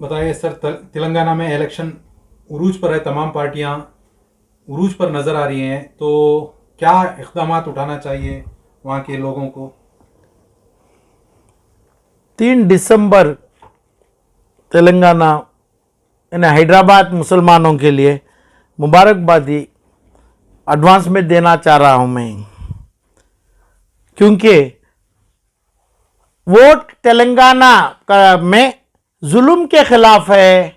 बताइए सर, तेलंगाना में इलेक्शन उरूज पर है, तमाम पार्टियां उरूज पर नजर आ रही हैं, तो क्या इक़दाम उठाना चाहिए वहाँ के लोगों को? 3 दिसंबर तेलंगाना यानी हैदराबाद मुसलमानों के लिए मुबारकबादी एडवांस में देना चाह रहा हूं मैं, क्योंकि वोट तेलंगाना में जुल्म के खिलाफ है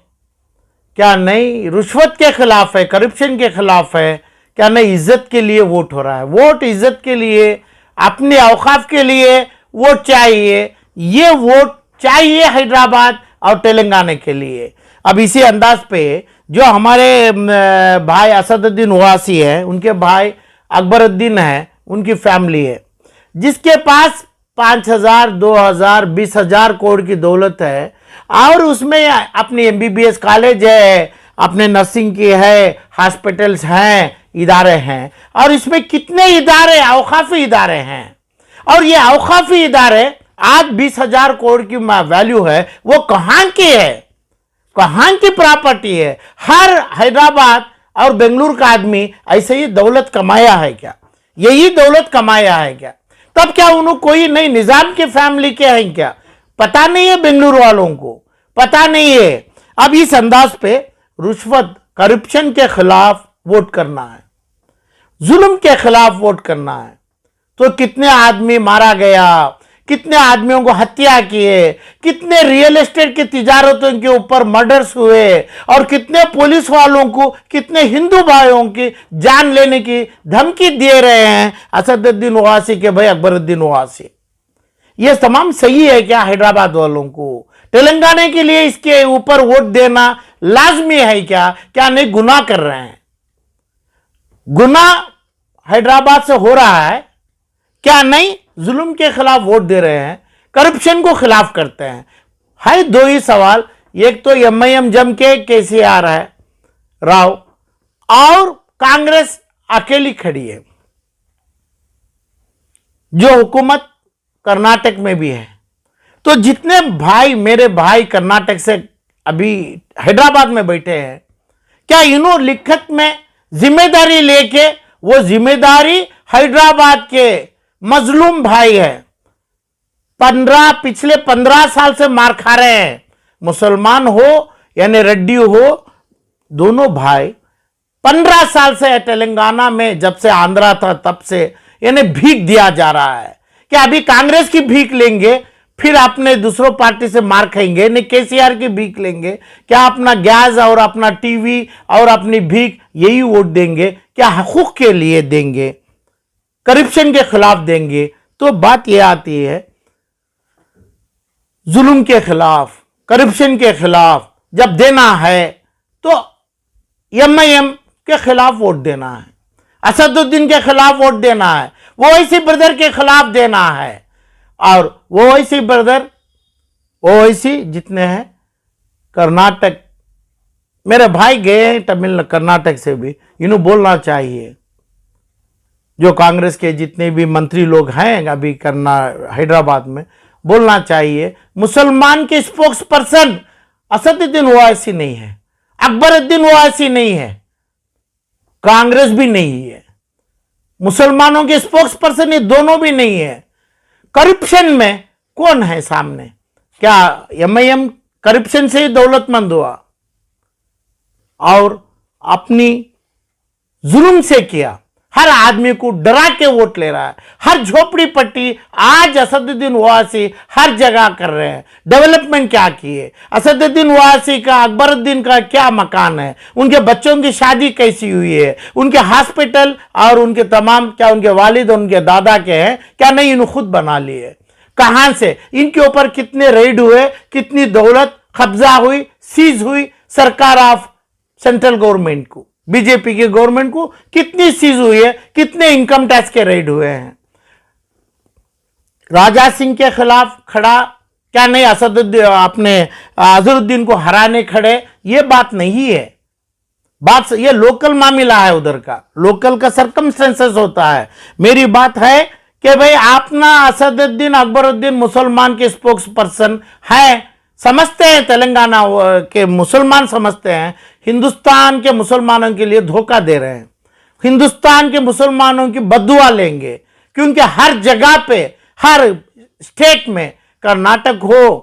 क्या नहीं, रुश्वत के खिलाफ है, करप्शन के खिलाफ है क्या नहीं, इज्जत के लिए वोट हो रहा है। वोट इज्जत के लिए, अपने औकाफ के लिए वोट चाहिए। ये वोट चाहिए हैदराबाद और तेलंगाना के लिए। अब इसी अंदाज पे जो हमारे भाई असदुद्दीन ओवैसी है, उनके भाई अकबरुद्दीन है, उनकी फैमिली है, जिसके पास 5,000, 2,000, 20,000 करोड़ की दौलत है, और उसमें अपनी MBBS कॉलेज है, अपने नर्सिंग की है, हॉस्पिटल्स हैं, इदारे हैं, और इसमें कितने इदारे औकाफी इदारे हैं, और ये औकाफी इदारे आज 20,000 करोड़ की वैल्यू है, वो कहाँ की है, कहाँ की प्रॉपर्टी है? हर हैदराबाद और बेंगलुरु का आदमी ऐसे ही दौलत कमाया है क्या? यही दौलत कमाया है क्या? तब क्या उन्होंने कोई नहीं निजाम की फैमिली के हैं क्या? पता नहीं है, बेंगलुरु वालों को पता नहीं है। अब इस अंदाज पे रुश्वत, करप्शन के खिलाफ वोट करना है, जुल्म के खिलाफ वोट करना है। तो कितने आदमी मारा गया, कितने आदमियों को हत्या किए, कितने रियल एस्टेट की तिजारतों के ऊपर मर्डर्स हुए, और कितने पुलिस वालों को, कितने हिंदू भाइयों की जान लेने की धमकी दे रहे हैं असदुद्दीन ओवैसी के भाई अकबरुद्दीन ओवैसी। ये तमाम सही है क्या हैदराबाद वालों को? तेलंगाना के लिए इसके ऊपर वोट देना लाजमी है क्या? क्या नहीं गुनाह कर रहे हैं? गुनाह हैदराबाद से हो रहा है क्या नहीं? जुल्म के खिलाफ वोट दे रहे हैं, करप्शन को खिलाफ करते हैं। है दो ही सवाल, एक तो MIM जम के KCR है राव, और कांग्रेस अकेली खड़ी है, जो हुकूमत कर्नाटक में भी है। तो जितने भाई, मेरे भाई कर्नाटक से अभी हैदराबाद में बैठे हैं, क्या इन्होंने लिखत में जिम्मेदारी लेके, वो जिम्मेदारी हैदराबाद के मजलूम भाई है, पिछले 15 साल से मार खा रहे हैं, मुसलमान हो यानी रेड्डी हो, दोनों भाई 15 साल से तेलंगाना में, जब से आंध्रा था तब से यानी भीख दिया जा रहा है। क्या अभी कांग्रेस की भीख लेंगे, फिर अपने दूसरों पार्टी से मार खाएंगे, नहीं KCR की भीख लेंगे? क्या अपना गैस और अपना TV और अपनी भीख यही वोट देंगे? क्या हकूक के लिए देंगे, करप्शन के खिलाफ देंगे? तो बात यह आती है, जुल्म के खिलाफ, करप्शन के खिलाफ जब देना है तो MIM के खिलाफ वोट देना है, असदुद्दीन के खिलाफ वोट देना है, वो ओवैसी ब्रदर के खिलाफ देना है। और वो ओवैसी ब्रदर, ओवैसी जितने हैं कर्नाटक, मेरे भाई गए हैं कर्नाटक से भी, इन्हें बोलना चाहिए, जो कांग्रेस के जितने भी मंत्री लोग हैं अभी हैदराबाद में, बोलना चाहिए, मुसलमान के स्पोक्स पर्सन असदुद्दीन ओवैसी नहीं है, अकबरुद्दीन ओवैसी नहीं है, कांग्रेस भी नहीं है, मुसलमानों के स्पोक्स पर्सन ये दोनों भी नहीं है। करप्शन में कौन है सामने? क्या MIM करप्शन से ही दौलतमंद हुआ और अपनी जुल्म से किया? हर आदमी को डरा के वोट ले रहा है, हर झोपड़ी पट्टी आज असदुद्दीन ओवैसी हर जगह कर रहे हैं। डेवलपमेंट क्या किए? असदुद्दीन ओवैसी का, अकबरुद्दीन का क्या मकान है? उनके बच्चों की शादी कैसी हुई है? उनके हॉस्पिटल और उनके तमाम, क्या उनके वालिद और उनके दादा के हैं क्या नहीं? इन्होंने खुद बना लिए। कहां से इनके ऊपर कितने रेड हुए, कितनी दौलत कब्जा हुई, सीज हुई? सरकार ऑफ सेंट्रल गवर्नमेंट को, बीजेपी की गवर्नमेंट को कितनी सीज हुई है, कितने इनकम टैक्स के रेड हुए हैं? राजा सिंह के खिलाफ खड़ा क्या नहीं? असदुद्दीन अपने अजहरुद्दीन को हराने खड़े? ये बात नहीं है, बात ये लोकल मामला है, उधर का लोकल का सर्कमस्टेंसेस होता है। मेरी बात है कि भाई अपना असदुद्दीन अकबरुद्दीन मुसलमान के स्पोक्स पर्सन है, समझते हैं, तेलंगाना के मुसलमान समझते हैं हिंदुस्तान के मुसलमानों के लिए धोखा दे रहे हैं, हिंदुस्तान के मुसलमानों की बद्दुआ लेंगे, क्योंकि हर जगह पे, हर स्टेट में, कर्नाटक हो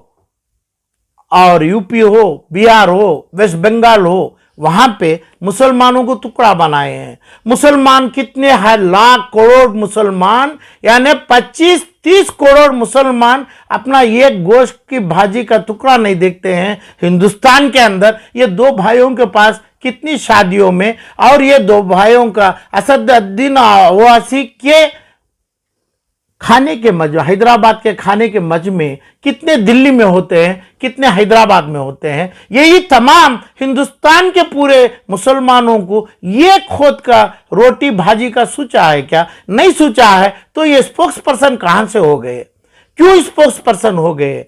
और यूपी हो, बिहार हो, वेस्ट बंगाल हो, वहां पे मुसलमानों को टुकड़ा बनाए हैं। मुसलमान कितने हैं, लाख करोड़ मुसलमान, यानी 25-30 करोड़ मुसलमान अपना एक गोश्त की भाजी का टुकड़ा नहीं देखते हैं। हिंदुस्तान के अंदर ये दो भाइयों के पास कितनी शादियों में, और ये दो भाइयों का असदुद्दीन ओवैसी के खाने के मज, हैदराबाद के खाने के मज में कितने दिल्ली में होते हैं, कितने हैदराबाद में होते हैं। यही तमाम हिंदुस्तान के पूरे मुसलमानों को ये खुद का रोटी भाजी का सोचा है क्या? नहीं सोचा है। तो ये स्पोक्स पर्सन कहां से हो गए, क्यों स्पोक्स पर्सन हो गए?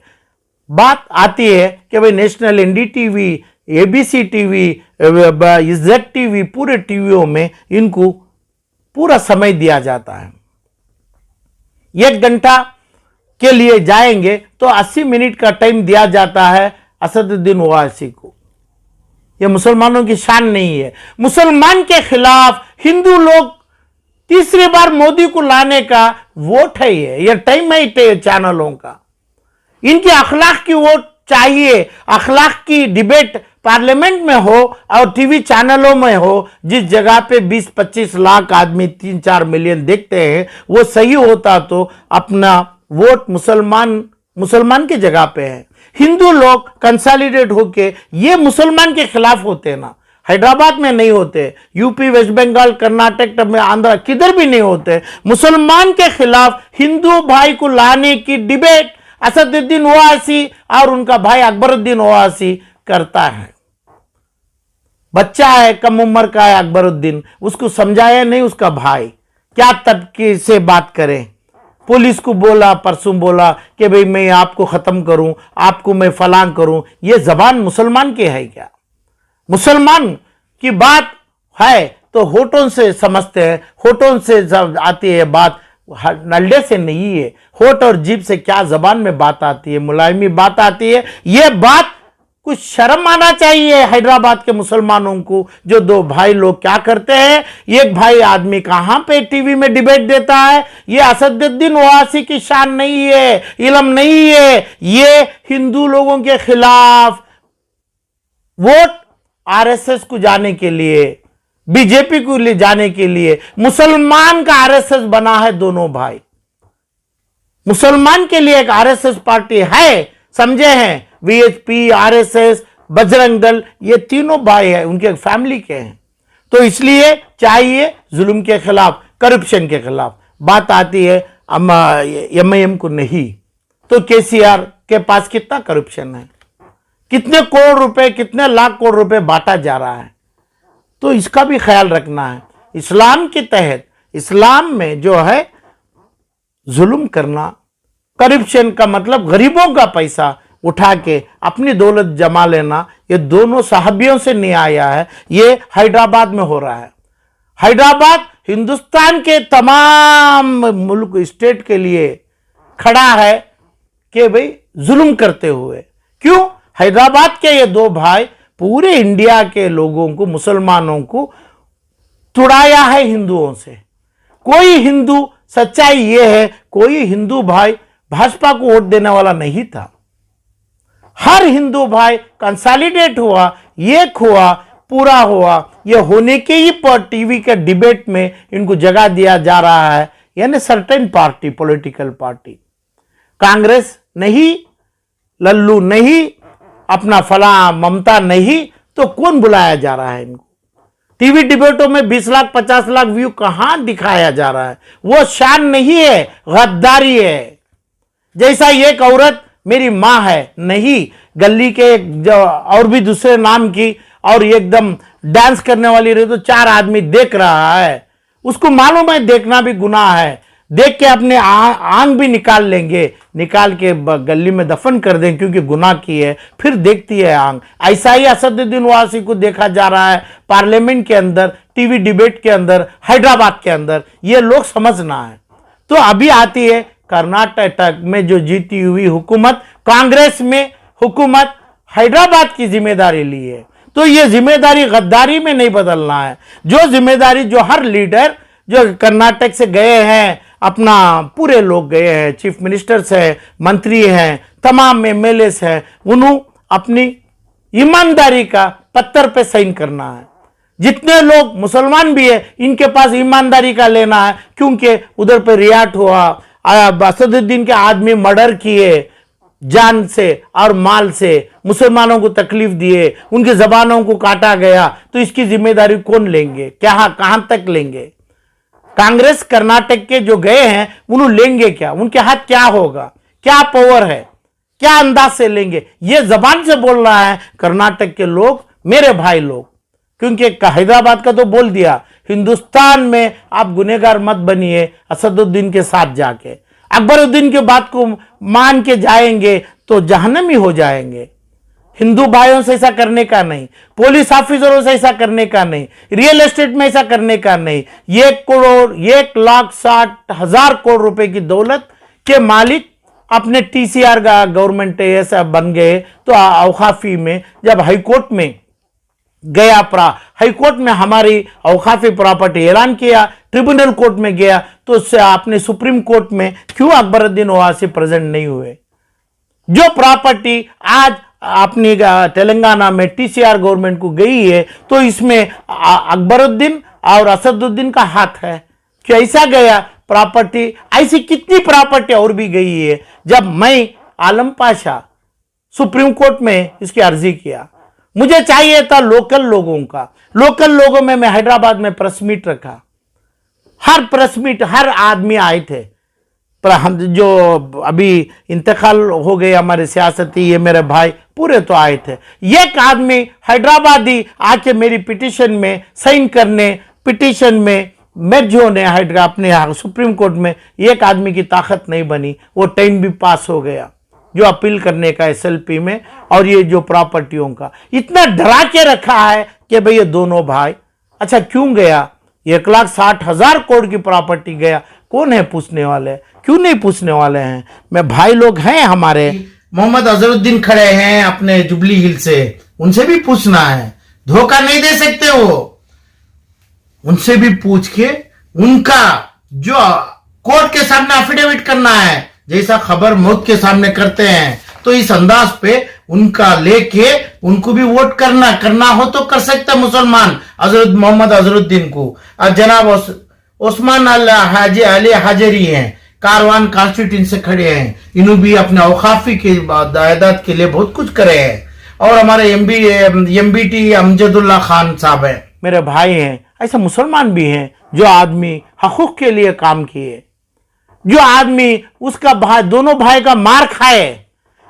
बात आती है कि भाई national NDTV, ABC TV, Z TV, पूरे टीवियों में इनको पूरा समय दिया जाता है। 1 घंटा के लिए जाएंगे तो 80 मिनट का टाइम दिया जाता है असदुद्दीन ओवैसी को। यह मुसलमानों की शान नहीं है। मुसलमान के खिलाफ हिंदू लोग तीसरी बार मोदी को लाने का वोट है, यह टाइम है चैनलों का। इनकी अखलाक की वोट चाहिए, अखलाक की डिबेट पार्लियामेंट में हो और टीवी चैनलों में हो, जिस जगह पे 20-25 लाख आदमी 3-4 मिलियन देखते हैं, वो सही होता तो अपना वोट मुसलमान की जगह पे है। हिंदू लोग कंसोलिडेट होके ये मुसलमान के खिलाफ होते ना, हैदराबाद में नहीं होते, यूपी, वेस्ट बंगाल, कर्नाटक में, आंध्र, किधर भी नहीं होते। मुसलमान के खिलाफ हिंदू भाई को लाने की डिबेट असदुद्दीन ओवैसी और उनका भाई अकबरुद्दीन ओवैसी करता है। बच्चा है, कम उम्र का है अकबरुद्दीन, उसको समझाया नहीं उसका भाई, क्या तबके से बात करें। पुलिस को बोला, परसों बोला कि भाई मैं आपको खत्म करूं, आपको मैं फलां करूं। ये जबान मुसलमान की है क्या? मुसलमान की बात है तो होठों से समझते हैं, होठों से आती है बात, नल्ले से नहीं है। होठ और जीभ से क्या जबान में बात आती है, मुलायमी बात आती है। ये बात कुछ शर्म आना चाहिए हैदराबाद के मुसलमानों को। जो दो भाई लोग क्या करते हैं, एक भाई आदमी कहां पे टीवी में डिबेट देता है। ये असदुद्दीन ओवैसी की शान नहीं है, इल्म नहीं है। ये हिंदू लोगों के खिलाफ वोट आरएसएस को जाने के लिए, बीजेपी को ले जाने के लिए मुसलमान का आरएसएस बना है। दोनों भाई मुसलमान के लिए एक आरएसएस पार्टी है, समझे हैं। वीएचपी, आरएसएस, बजरंग दल, ये तीनों भाई है, उनके फैमिली के हैं। तो इसलिए चाहिए जुल्म के खिलाफ, करप्शन के खिलाफ बात आती है। एमआईएम को नहीं तो केसीआर के पास कितना करप्शन है, कितने करोड़ रुपए, कितने लाख करोड़ रुपए बांटा जा रहा है। तो इसका भी ख्याल रखना है। इस्लाम के तहत, इस्लाम में जो है जुल्म करना, करप्शन का मतलब गरीबों का पैसा उठा के अपनी दौलत जमा लेना, ये दोनों साहबियों से नहीं आया है, ये हैदराबाद में हो रहा है। हैदराबाद हिंदुस्तान के तमाम मुल्क, स्टेट के लिए खड़ा है कि भाई जुल्म करते हुए। क्यों? हैदराबाद के ये दो भाई पूरे इंडिया के लोगों को, मुसलमानों को तुड़ाया है हिंदुओं से। कोई हिंदू, सच्चाई ये है, कोई हिंदू भाई भाजपा को वोट देने वाला नहीं था। हर हिंदू भाई कंसोलिडेट हुआ, एक हुआ, पूरा हुआ। यह होने के ही पर टीवी के डिबेट में इनको जगह दिया जा रहा है। यानी certain party, political party, Congress नहीं, लल्लू नहीं, अपना फला ममता नहीं, तो कौन बुलाया जा रहा है इनको? टीवी डिबेटों में 20 लाख 50 लाख व्यू कहां दिखाया जा रहा है? वो शान नहीं है, गद्दारी है। जैसा एक औरत मेरी मां है, नहीं, गली के और भी दूसरे नाम की और एकदम डांस करने वाली रही तो 4 आदमी देख रहा है, उसको मालूम है देखना भी गुनाह है। देख के अपने आंग भी निकाल लेंगे, निकाल के गली में दफन कर दें क्योंकि गुनाह की है, फिर देखती है आंग। ऐसा ही असदुद्दीन ओवैसी को देखा जा रहा है पार्लियामेंट के अंदर, टीवी डिबेट के अंदर, हैदराबाद के अंदर। ये लोग समझना है। तो अभी आती है कर्नाटक में जो जीती हुई हुकूमत, कांग्रेस में हुकूमत हैदराबाद की जिम्मेदारी ली है। तो ये जिम्मेदारी गद्दारी में नहीं बदलना है। जो जिम्मेदारी जो हर लीडर जो कर्नाटक से गए हैं, अपना पूरे लोग गए हैं, चीफ मिनिस्टर्स है, मंत्री हैं, तमाम एमएलएस हैं, उन्होंने अपनी ईमानदारी का पत्थर पे साइन करना है। जितने लोग मुसलमान भी है इनके पास ईमानदारी का लेना है, क्योंकि उधर पे रियाट हुआ, असदुद्दीन के आदमी मर्डर किए, जान से और माल से मुसलमानों को तकलीफ दिए, उनकी जबानों को काटा गया, तो इसकी जिम्मेदारी कौन लेंगे? क्या कहां तक लेंगे? कांग्रेस कर्नाटक के जो गए हैं उन्होंने लेंगे क्या? उनके हाथ क्या होगा? क्या पावर है? क्या अंदाज से लेंगे? ये जबान से बोल रहा है कर्नाटक के लोग, मेरे भाई लोग, क्योंकि हैदराबाद का तो बोल दिया, हिंदुस्तान में आप गुनहगार मत बनिए असदुद्दीन के साथ जाके। अकबरुद्दीन की बात को मान के जाएंगे तो जहन्नमी हो जाएंगे। हिंदू भाइयों से ऐसा करने का नहीं, पुलिस ऑफिसरों से ऐसा करने का नहीं, रियल एस्टेट में ऐसा करने का नहीं। 1,60,000 करोड़ रुपए की दौलत के मालिक अपने टीसीआर का गवर्नमेंट ऐसा बन गए। तो औकाफी में जब हाईकोर्ट में गया, हाईकोर्ट में हमारी औकाफी प्रॉपर्टी ऐलान किया, ट्रिब्यूनल कोर्ट में गया, तो उससे आपने सुप्रीम कोर्ट में क्यों अकबरुद्दीन ओवैसी प्रेजेंट नहीं हुए? जो प्रॉपर्टी आज अपनी तेलंगाना में टीसीआर गवर्नमेंट को गई है, तो इसमें अकबरुद्दीन और असदुद्दीन का हाथ है। क्या ऐसा गया प्रॉपर्टी? ऐसी कितनी प्रॉपर्टी और भी गई है। जब मैं आलम पाशा सुप्रीम कोर्ट में इसकी अर्जी किया, मुझे चाहिए था लोकल लोगों का। लोकल लोगों में मैं हैदराबाद में प्रेस मीट रखा, हर प्रेस मीट हर आदमी आए थे। पर हम जो अभी इंतकाल हो गए हमारे सियासती, ये मेरे भाई पूरे तो आए थे। एक आदमी हैदराबादी आके मेरी पिटीशन में साइन करने, पिटीशन में मेर्ज होने अपने सुप्रीम कोर्ट में, एक आदमी की ताकत नहीं बनी। वो टाइम भी पास हो गया जो अपील करने का एसएलपी में। और ये जो प्रॉपर्टियों का इतना डरा के रखा है कि भाई ये दोनों भाई, अच्छा क्यों गया? 1,60,000 करोड़ की प्रॉपर्टी गया, कौन है पूछने वाले? क्यों नहीं पूछने वाले हैं? मैं भाई लोग हैं हमारे, मोहम्मद अजहरुद्दीन खड़े हैं अपने जुबली हिल से, उनसे भी पूछना है। धोखा नहीं दे सकते वो, उनसे भी पूछ के उनका जो कोर्ट के सामने एफिडेविट करना है, जैसा खबर मौत के सामने करते हैं, तो इस अंदाज पे उनका लेके उनको भी वोट करना हो तो कर सकते मुसलमान मोहम्मद अजहरुद्दीन को। और जनाब उस्मान अली हाजरी हैं, कारवान कॉन्स्टिट्यूंसी से खड़े हैं, इन्होंने भी अपने औकाफी के दायदाद के लिए बहुत कुछ करे हैं। और हमारे एमबीटी अमजदुल्ला खान साहब हैं, मेरे भाई हैं। ऐसे मुसलमान भी हैं जो आदमी हकूक के लिए काम किए, जो आदमी उसका भाई, दोनों भाई का मार खाए,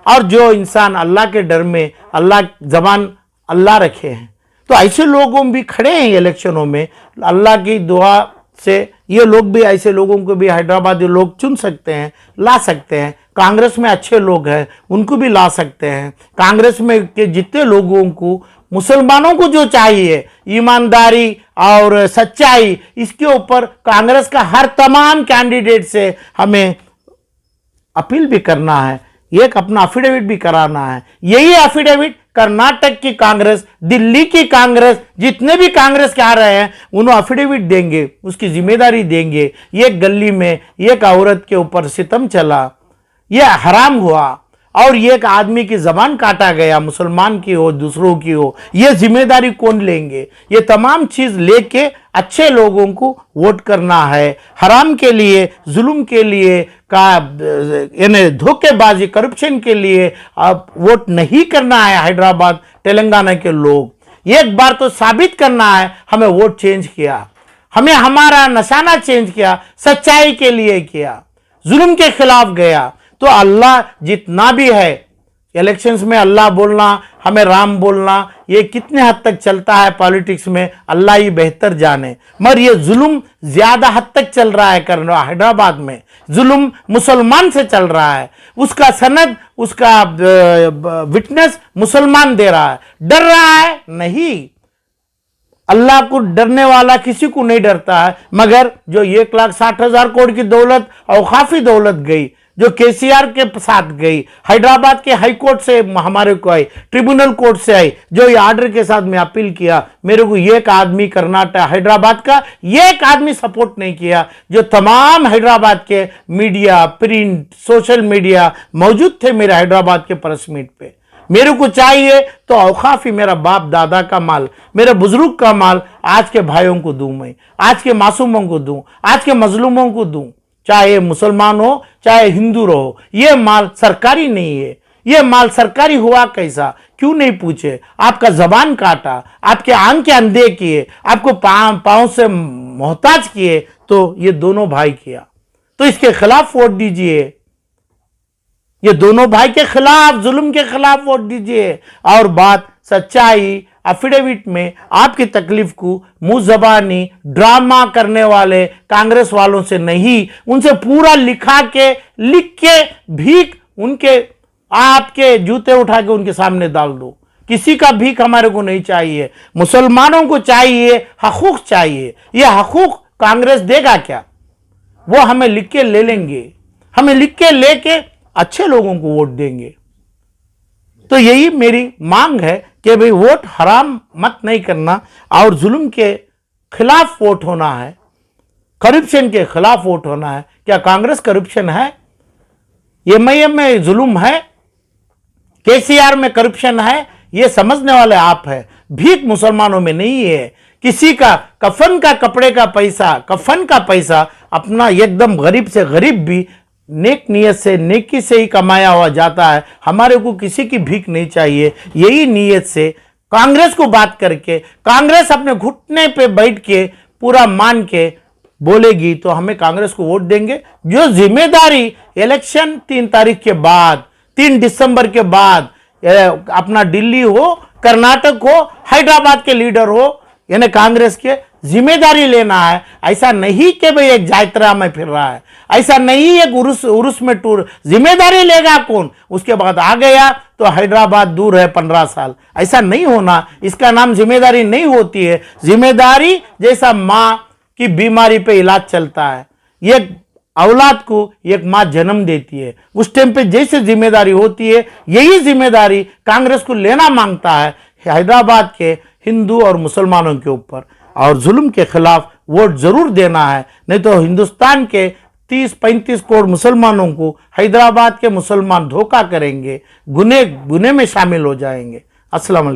और जो इंसान अल्लाह के डर में अल्लाह जबान अल्लाह रखे हैं। तो ऐसे लोगों भी खड़े हैं इलेक्शनों में। अल्लाह की दुआ से ये लोग भी, ऐसे लोगों को भी हैदराबादी लोग चुन सकते हैं, ला सकते हैं। कांग्रेस में अच्छे लोग हैं, उनको भी ला सकते हैं। कांग्रेस में के जितने लोगों को, मुसलमानों को जो चाहिए ईमानदारी और सच्चाई, इसके ऊपर कांग्रेस का हर तमाम कैंडिडेट से हमें अपील भी करना है, एक अपना एफिडेविट भी कराना है। यही एफिडेविट कर्नाटक की कांग्रेस, दिल्ली की कांग्रेस, जितने भी कांग्रेस के आ रहे हैं उन्हें एफिडेविट देंगे, उसकी जिम्मेदारी देंगे। एक गली में एक औरत के ऊपर सितम चला, यह हराम हुआ, और एक आदमी की जबान काटा गया, मुसलमान की हो दूसरों की हो, यह जिम्मेदारी कौन लेंगे? ये तमाम चीज लेके अच्छे लोगों को वोट करना है। हराम के लिए, जुल्म के लिए, यानी धोखेबाजी, करप्शन के लिए अब वोट नहीं करना है। हैदराबाद तेलंगाना के लोग एक बार तो साबित करना है, हमें वोट चेंज किया, हमें हमारा निशाना चेंज किया, सच्चाई के लिए किया, जुल्म के खिलाफ गया। तो अल्लाह जितना भी है इलेक्शंस में, अल्लाह बोलना, हमें राम बोलना, ये कितने हद तक चलता है पॉलिटिक्स में अल्लाह ही बेहतर जाने। मगर ये जुल्म ज्यादा हद तक चल रहा है करना। हैदराबाद में जुल्म मुसलमान से चल रहा है, उसका सनद, उसका विटनेस मुसलमान दे रहा है। डर रहा है नहीं, अल्लाह को डरने वाला किसी को नहीं डरता है। मगर जो 1,60,000 करोड़ की दौलत और काफी दौलत गई, जो केसीआर के साथ गई, हैदराबाद के हाई कोर्ट से हमारे को आई, ट्रिब्यूनल कोर्ट से आई, जो ये ऑर्डर के साथ मैं अपील किया, मेरे को एक आदमी कर्नाटक हैदराबाद का एक आदमी सपोर्ट नहीं किया। जो तमाम हैदराबाद के मीडिया, प्रिंट, सोशल मीडिया मौजूद थे मेरे हैदराबाद के प्रेस मीट पे। मेरे को चाहिए तो औकाफी मेरा बाप दादा का माल, मेरे बुजुर्ग का माल आज के भाइयों को दूं, मैं आज के मासूमों को दूं, आज के मजलूमों को दूं, चाहे मुसलमान हो चाहे हिंदू रहो। ये माल सरकारी नहीं है। ये माल सरकारी हुआ कैसा, क्यों नहीं पूछे? आपका जबान काटा, आपके आंखें अंधे किए, आपको पांव से मोहताज किए, तो ये दोनों भाई किया। तो इसके खिलाफ वोट दीजिए। ये दोनों भाई के खिलाफ, जुल्म के खिलाफ वोट दीजिए। और बात सच्चाई एफिडेविट में आपकी तकलीफ को मुंह जबानी ड्रामा करने वाले कांग्रेस वालों से नहीं, उनसे पूरा लिख के भीख उनके आपके जूते उठा के उनके सामने डाल दो। किसी का भीख हमारे को नहीं चाहिए। मुसलमानों को चाहिए, हकूक चाहिए। ये हकूक कांग्रेस देगा क्या? वो हमें लिख के ले लेंगे, हमें लिख के लेके अच्छे लोगों को वोट देंगे। तो यही मेरी मांग है कि भाई वोट हराम मत नहीं करना और जुल्म के खिलाफ वोट होना है, करप्शन के खिलाफ वोट होना है। क्या कांग्रेस करप्शन है? एमआईएम में जुल्म है? केसीआर में करप्शन है? ये समझने वाले आप हैं। भीख मुसलमानों में नहीं है। किसी का कफन का कपड़े का पैसा, कफन का पैसा अपना एकदम गरीब से गरीब भी नेक नियत से, नेकी से ही कमाया हुआ जाता है। हमारे को किसी की भीख नहीं चाहिए। यही नियत से कांग्रेस को बात करके, कांग्रेस अपने घुटने पे बैठ के पूरा मान के बोलेगी तो हमें कांग्रेस को वोट देंगे। जो जिम्मेदारी इलेक्शन 3 तारीख के बाद, 3 दिसंबर के बाद अपना दिल्ली हो, कर्नाटक हो, हैदराबाद के लीडर हो, यानी कांग्रेस के जिम्मेदारी लेना है। ऐसा नहीं कि भाई एक जायत्रा में फिर रहा है, ऐसा नहीं एक उर्स में टूर। जिम्मेदारी लेगा कौन? उसके बाद आ गया तो हैदराबाद दूर है 15 साल। ऐसा नहीं होना। इसका नाम जिम्मेदारी नहीं होती है। जिम्मेदारी जैसा माँ की बीमारी पे इलाज चलता है, एक औलाद को एक माँ जन्म देती है, उस टाइम पे जैसे जिम्मेदारी होती है, यही जिम्मेदारी कांग्रेस को लेना मांगता है हैदराबाद के हिंदू और मुसलमानों के ऊपर। और जुल्म के खिलाफ वोट जरूर देना है, नहीं तो हिंदुस्तान के 30-35 करोड़ मुसलमानों को हैदराबाद के मुसलमान धोखा करेंगे, गुने में शामिल हो जाएंगे। अस्सलाम वालेकुम।